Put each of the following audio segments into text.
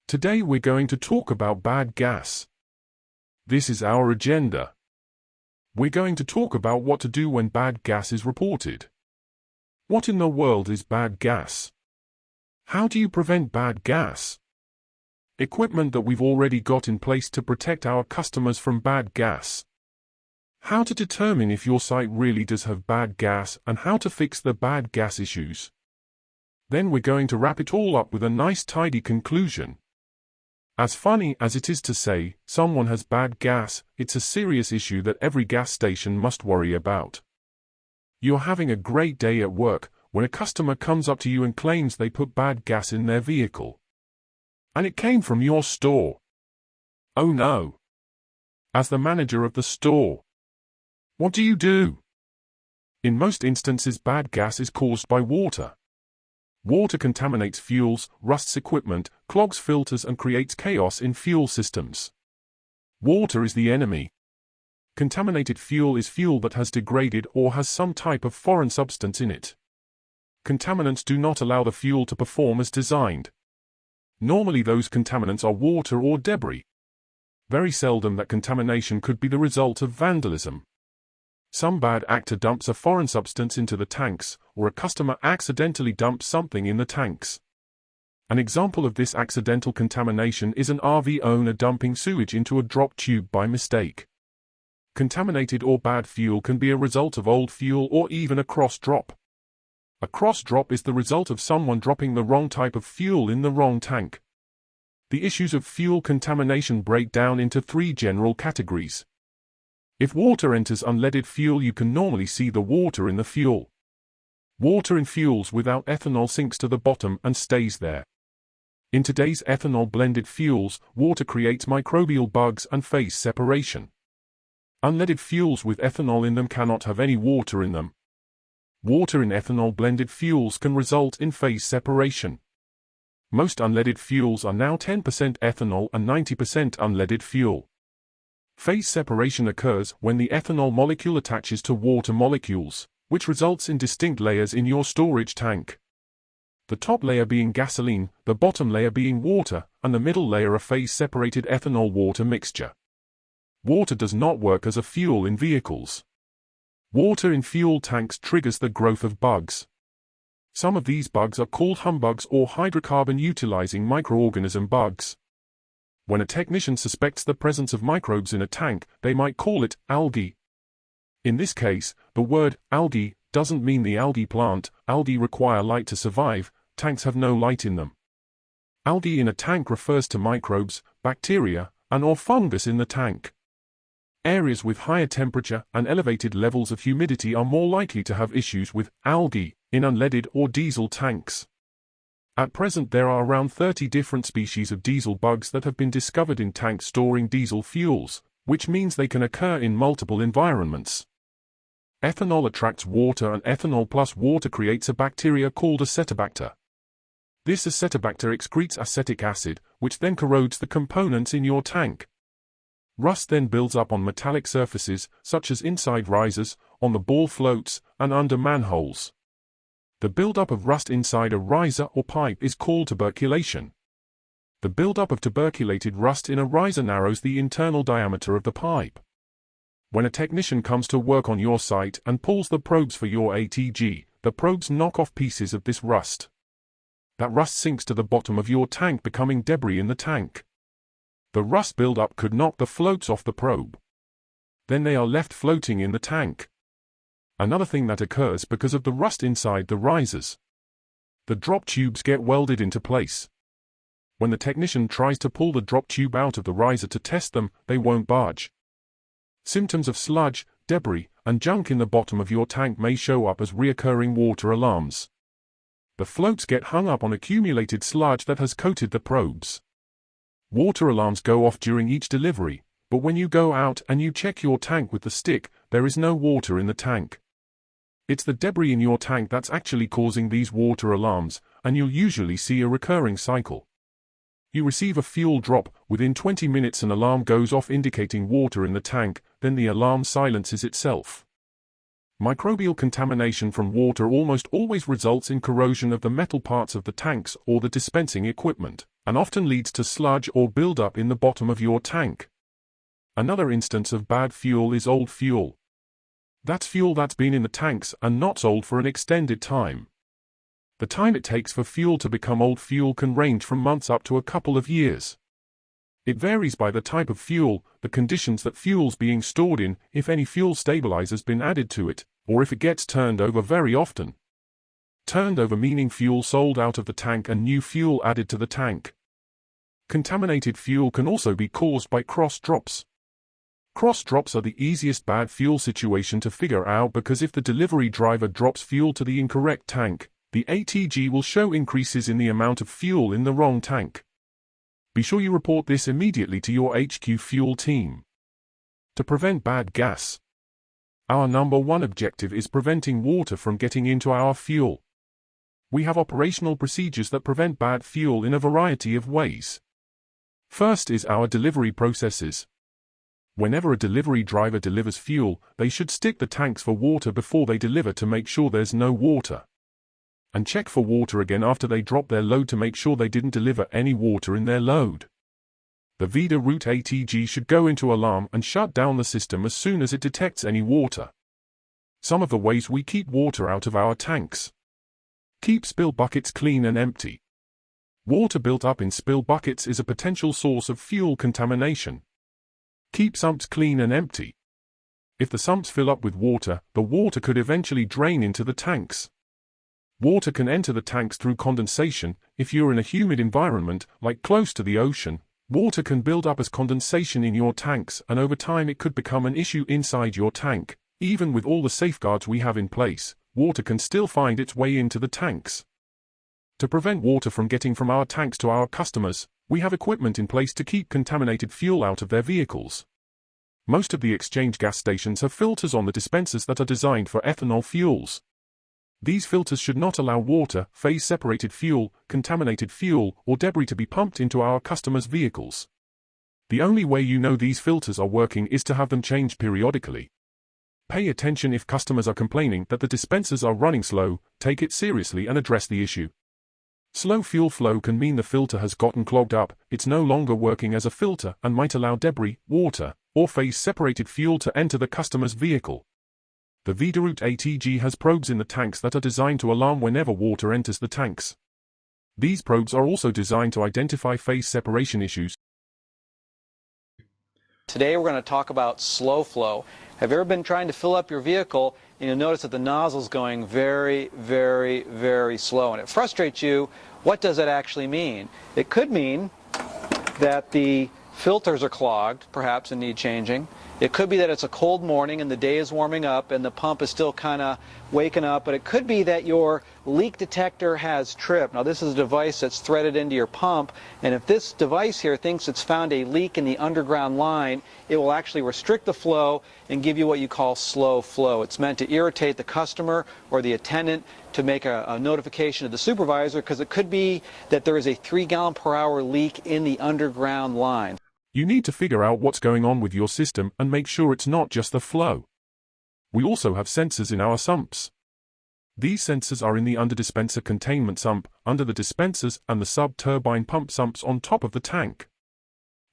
Today we're going to talk about bad gas. This is our agenda. We're going to talk about what to do when bad gas is reported. What in the world is bad gas? How do you prevent bad gas? Equipment that we've already got in place to protect our customers from bad gas. How to determine if your site really does have bad gas and how to fix the bad gas issues. Then we're going to wrap it all up with a nice tidy conclusion. As funny as it is to say, someone has bad gas, it's a serious issue that every gas station must worry about. You're having a great day at work when a customer comes up to you and claims they put bad gas in their vehicle. And it came from your store. Oh no. As the manager of the store, what do you do? In most instances, bad gas is caused by water. Water contaminates fuels, rusts equipment, clogs filters and creates chaos in fuel systems. Water is the enemy. Contaminated fuel is fuel that has degraded or has some type of foreign substance in it. Contaminants do not allow the fuel to perform as designed. Normally those contaminants are water or debris. Very seldom that contamination could be the result of vandalism. Some bad actor dumps a foreign substance into the tanks, or a customer accidentally dumps something in the tanks. An example of this accidental contamination is an RV owner dumping sewage into a drop tube by mistake. Contaminated or bad fuel can be a result of old fuel or even a cross drop. A cross drop is the result of someone dropping the wrong type of fuel in the wrong tank. The issues of fuel contamination break down into three general categories. If water enters unleaded fuel, you can normally see the water in the fuel. Water in fuels without ethanol sinks to the bottom and stays there. In today's ethanol-blended fuels, water creates microbial bugs and phase separation. Unleaded fuels with ethanol in them cannot have any water in them. Water in ethanol-blended fuels can result in phase separation. Most unleaded fuels are now 10% ethanol and 90% unleaded fuel. Phase separation occurs when the ethanol molecule attaches to water molecules, which results in distinct layers in your storage tank. The top layer being gasoline, the bottom layer being water, and the middle layer a phase-separated ethanol-water mixture. Water does not work as a fuel in vehicles. Water in fuel tanks triggers the growth of bugs. Some of these bugs are called humbugs or hydrocarbon-utilizing microorganism bugs. When a technician suspects the presence of microbes in a tank, they might call it algae. In this case, the word algae doesn't mean the algae plant. Algae require light to survive, tanks have no light in them. Algae in a tank refers to microbes, bacteria, and/or fungus in the tank. Areas with higher temperature and elevated levels of humidity are more likely to have issues with algae in unleaded or diesel tanks. At present there are around 30 different species of diesel bugs that have been discovered in tanks storing diesel fuels, which means they can occur in multiple environments. Ethanol attracts water and ethanol plus water creates a bacteria called Acetobacter. This Acetobacter excretes acetic acid, which then corrodes the components in your tank. Rust then builds up on metallic surfaces, such as inside risers, on the ball floats, and under manholes. The buildup of rust inside a riser or pipe is called tuberculation. The buildup of tuberculated rust in a riser narrows the internal diameter of the pipe. When a technician comes to work on your site and pulls the probes for your ATG, the probes knock off pieces of this rust. That rust sinks to the bottom of your tank, becoming debris in the tank. The rust buildup could knock the floats off the probe. Then they are left floating in the tank. Another thing that occurs because of the rust inside the risers. The drop tubes get welded into place. When the technician tries to pull the drop tube out of the riser to test them, they won't budge. Symptoms of sludge, debris, and junk in the bottom of your tank may show up as reoccurring water alarms. The floats get hung up on accumulated sludge that has coated the probes. Water alarms go off during each delivery, but when you go out and you check your tank with the stick, there is no water in the tank. It's the debris in your tank that's actually causing these water alarms, and you'll usually see a recurring cycle. You receive a fuel drop, within 20 minutes an alarm goes off indicating water in the tank, then the alarm silences itself. Microbial contamination from water almost always results in corrosion of the metal parts of the tanks or the dispensing equipment, and often leads to sludge or buildup in the bottom of your tank. Another instance of bad fuel is old fuel. That's fuel that's been in the tanks and not sold for an extended time. The time it takes for fuel to become old fuel can range from months up to a couple of years. It varies by the type of fuel, the conditions that fuel's being stored in, if any fuel stabilizer's been added to it, or if it gets turned over very often. Turned over meaning fuel sold out of the tank and new fuel added to the tank. Contaminated fuel can also be caused by cross drops. Cross drops are the easiest bad fuel situation to figure out because if the delivery driver drops fuel to the incorrect tank, the ATG will show increases in the amount of fuel in the wrong tank. Be sure you report this immediately to your HQ fuel team. To prevent bad gas. Our number one objective is preventing water from getting into our fuel. We have operational procedures that prevent bad fuel in a variety of ways. First is our delivery processes. Whenever a delivery driver delivers fuel, they should stick the tanks for water before they deliver to make sure there's no water. And check for water again after they drop their load to make sure they didn't deliver any water in their load. The VIDA route ATG should go into alarm and shut down the system as soon as it detects any water. Some of the ways we keep water out of our tanks. Keep spill buckets clean and empty. Water built up in spill buckets is a potential source of fuel contamination. Keep sumps clean and empty. If the sumps fill up with water, the water could eventually drain into the tanks. Water can enter the tanks through condensation. If you're in a humid environment, like close to the ocean, water can build up as condensation in your tanks and over time it could become an issue inside your tank. Even with all the safeguards we have in place, water can still find its way into the tanks. To prevent water from getting from our tanks to our customers, we have equipment in place to keep contaminated fuel out of their vehicles. Most of the exchange gas stations have filters on the dispensers that are designed for ethanol fuels. These filters should not allow water, phase-separated fuel, contaminated fuel, or debris to be pumped into our customers' vehicles. The only way you know these filters are working is to have them changed periodically. Pay attention if customers are complaining that the dispensers are running slow, take it seriously and address the issue. Slow fuel flow can mean the filter has gotten clogged up, it's no longer working as a filter and might allow debris, water, or phase-separated fuel to enter the customer's vehicle. The VIDA route ATG has probes in the tanks that are designed to alarm whenever water enters the tanks. These probes are also designed to identify phase separation issues. Today we're going to talk about slow flow. Have you ever been trying to fill up your vehicle and you'll notice that the nozzle's going very, very, very slow and it frustrates you? What does that actually mean? It could mean that the filters are clogged, perhaps, and need changing. It could be that it's a cold morning and the day is warming up and the pump is still kind of waking up, but it could be that your leak detector has tripped. Now this is a device that's threaded into your pump, and if this device here thinks it's found a leak in the underground line, it will actually restrict the flow and give you what you call slow flow. It's meant to irritate the customer or the attendant to make a notification to the supervisor, because it could be that there is a 3-gallon-per-hour leak in the underground line. You need to figure out what's going on with your system and make sure it's not just the flow. We also have sensors in our sumps. These sensors are in the under-dispenser containment sump, under the dispensers and the sub-turbine pump sumps on top of the tank.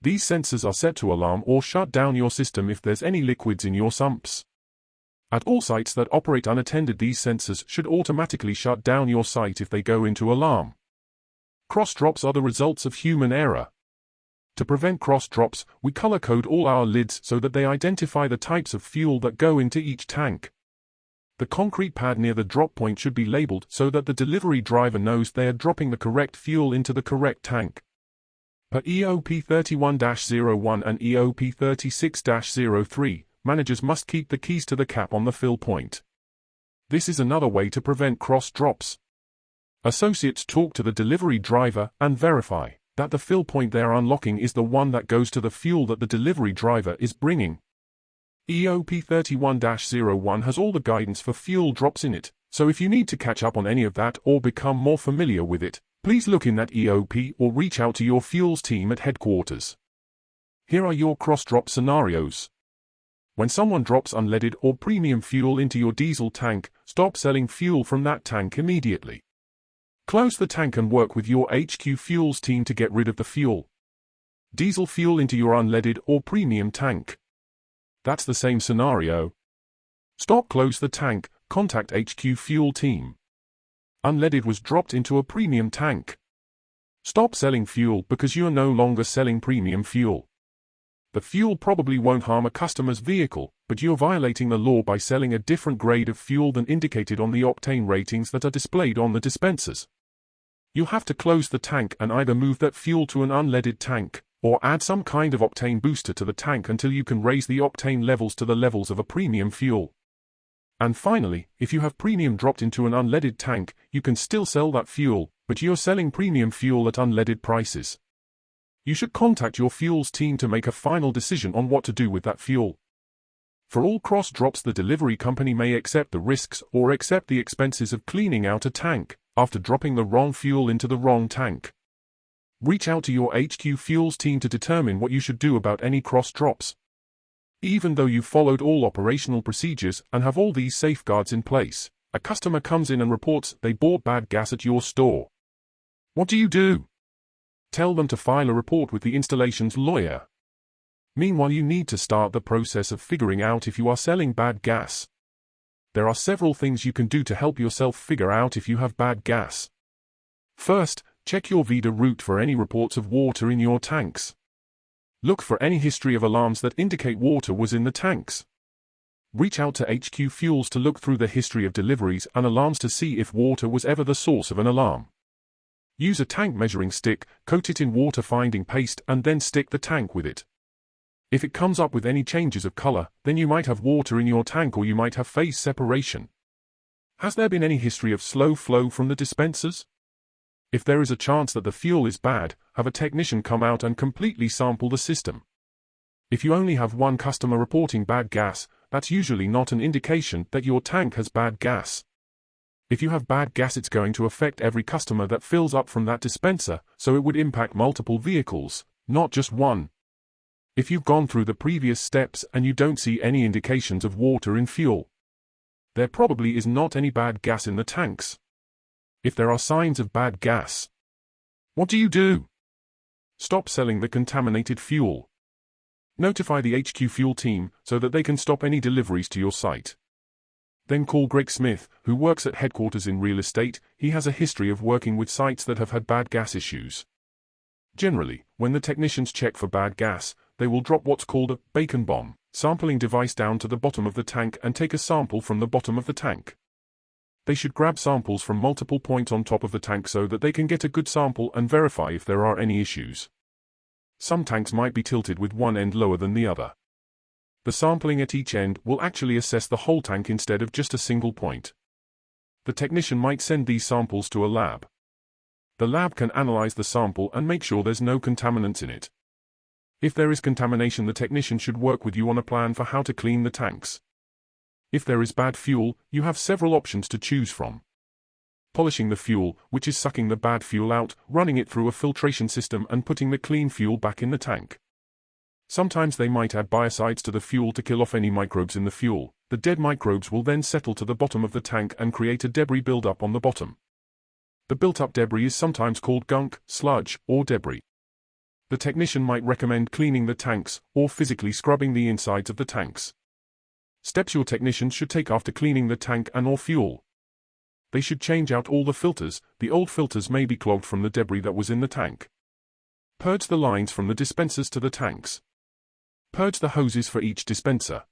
These sensors are set to alarm or shut down your system if there's any liquids in your sumps. At all sites that operate unattended, these sensors should automatically shut down your site if they go into alarm. Cross drops are the results of human error. To prevent cross drops, we color code all our lids so that they identify the types of fuel that go into each tank. The concrete pad near the drop point should be labeled so that the delivery driver knows they are dropping the correct fuel into the correct tank. Per EOP 31-01 and EOP 36-03, managers must keep the keys to the cap on the fill point. This is another way to prevent cross drops. Associates talk to the delivery driver and verify that the fill point they are unlocking is the one that goes to the fuel that the delivery driver is bringing. EOP 31-01 has all the guidance for fuel drops in it, so if you need to catch up on any of that or become more familiar with it, please look in that EOP or reach out to your fuels team at headquarters. Here are your cross-drop scenarios. When someone drops unleaded or premium fuel into your diesel tank, stop selling fuel from that tank immediately. Close the tank and work with your HQ Fuels team to get rid of the fuel. Diesel fuel into your unleaded or premium tank. That's the same scenario. Stop, close the tank, contact HQ Fuel team. Unleaded was dropped into a premium tank. Stop selling fuel because you are no longer selling premium fuel. The fuel probably won't harm a customer's vehicle, but you're violating the law by selling a different grade of fuel than indicated on the octane ratings that are displayed on the dispensers. You'll have to close the tank and either move that fuel to an unleaded tank, or add some kind of octane booster to the tank until you can raise the octane levels to the levels of a premium fuel. And finally, if you have premium dropped into an unleaded tank, you can still sell that fuel, but you're selling premium fuel at unleaded prices. You should contact your fuels team to make a final decision on what to do with that fuel. For all cross drops, the delivery company may accept the risks or accept the expenses of cleaning out a tank after dropping the wrong fuel into the wrong tank. Reach out to your HQ Fuels team to determine what you should do about any cross drops. Even though you've followed all operational procedures and have all these safeguards in place, a customer comes in and reports they bought bad gas at your store. What do? Tell them to file a report with the installations lawyer. Meanwhile, you need to start the process of figuring out if you are selling bad gas. There are several things you can do to help yourself figure out if you have bad gas. First, check your VIDA route for any reports of water in your tanks. Look for any history of alarms that indicate water was in the tanks. Reach out to HQ Fuels to look through the history of deliveries and alarms to see if water was ever the source of an alarm. Use a tank measuring stick, coat it in water-finding paste and then stick the tank with it. If it comes up with any changes of color, then you might have water in your tank or you might have phase separation. Has there been any history of slow flow from the dispensers? If there is a chance that the fuel is bad, have a technician come out and completely sample the system. If you only have one customer reporting bad gas, that's usually not an indication that your tank has bad gas. If you have bad gas, it's going to affect every customer that fills up from that dispenser, so it would impact multiple vehicles, not just one. If you've gone through the previous steps and you don't see any indications of water in fuel, there probably is not any bad gas in the tanks. If there are signs of bad gas, what do? Stop selling the contaminated fuel. Notify the HQ Fuel team so that they can stop any deliveries to your site. Then call Greg Smith, who works at headquarters in real estate. He has a history of working with sites that have had bad gas issues. Generally, when the technicians check for bad gas, they will drop what's called a bacon bomb sampling device down to the bottom of the tank and take a sample from the bottom of the tank. They should grab samples from multiple points on top of the tank so that they can get a good sample and verify if there are any issues. Some tanks might be tilted with one end lower than the other. The sampling at each end will actually assess the whole tank instead of just a single point. The technician might send these samples to a lab. The lab can analyze the sample and make sure there's no contaminants in it. If there is contamination, the technician should work with you on a plan for how to clean the tanks. If there is bad fuel, you have several options to choose from. Polishing the fuel, which is sucking the bad fuel out, running it through a filtration system and putting the clean fuel back in the tank. Sometimes they might add biocides to the fuel to kill off any microbes in the fuel. The dead microbes will then settle to the bottom of the tank and create a debris buildup on the bottom. The built-up debris is sometimes called gunk, sludge, or debris. The technician might recommend cleaning the tanks, or physically scrubbing the insides of the tanks. Steps your technicians should take after cleaning the tank and/or fuel. They should change out all the filters. The old filters may be clogged from the debris that was in the tank. Purge the lines from the dispensers to the tanks. Purge the hoses for each dispenser.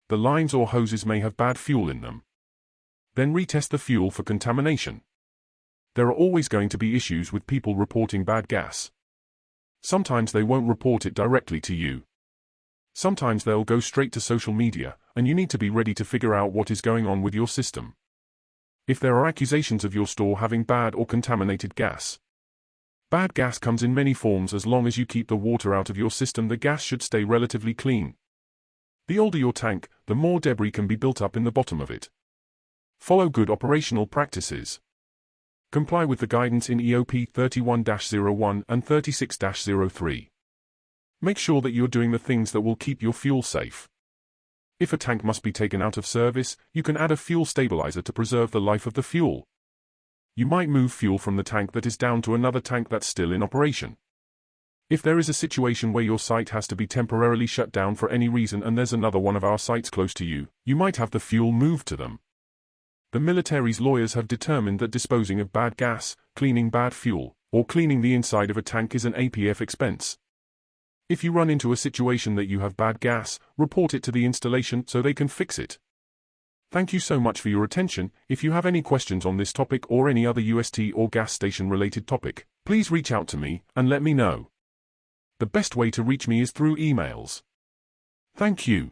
The lines or hoses may have bad fuel in them. Then retest the fuel for contamination. There are always going to be issues with people reporting bad gas. Sometimes they won't report it directly to you. Sometimes they'll go straight to social media, and you need to be ready to figure out what is going on with your system. If there are accusations of your store having bad or contaminated gas. Bad gas comes in many forms. As long as you keep the water out of your system, the gas should stay relatively clean. The older your tank, the more debris can be built up in the bottom of it. Follow good operational practices. Comply with the guidance in EOP 31-01 and 36-03. Make sure that you're doing the things that will keep your fuel safe. If a tank must be taken out of service, you can add a fuel stabilizer to preserve the life of the fuel. you might move fuel from the tank that is down to another tank that's still in operation. If there is a situation where your site has to be temporarily shut down for any reason and there's another one of our sites close to you, you might have the fuel moved to them. The military's lawyers have determined that disposing of bad gas, cleaning bad fuel, or cleaning the inside of a tank is an APF expense. If you run into a situation that you have bad gas, report it to the installation so they can fix it. Thank you so much for your attention. If you have any questions on this topic or any other UST or gas station related topic, please reach out to me and let me know. The best way to reach me is through emails. Thank you.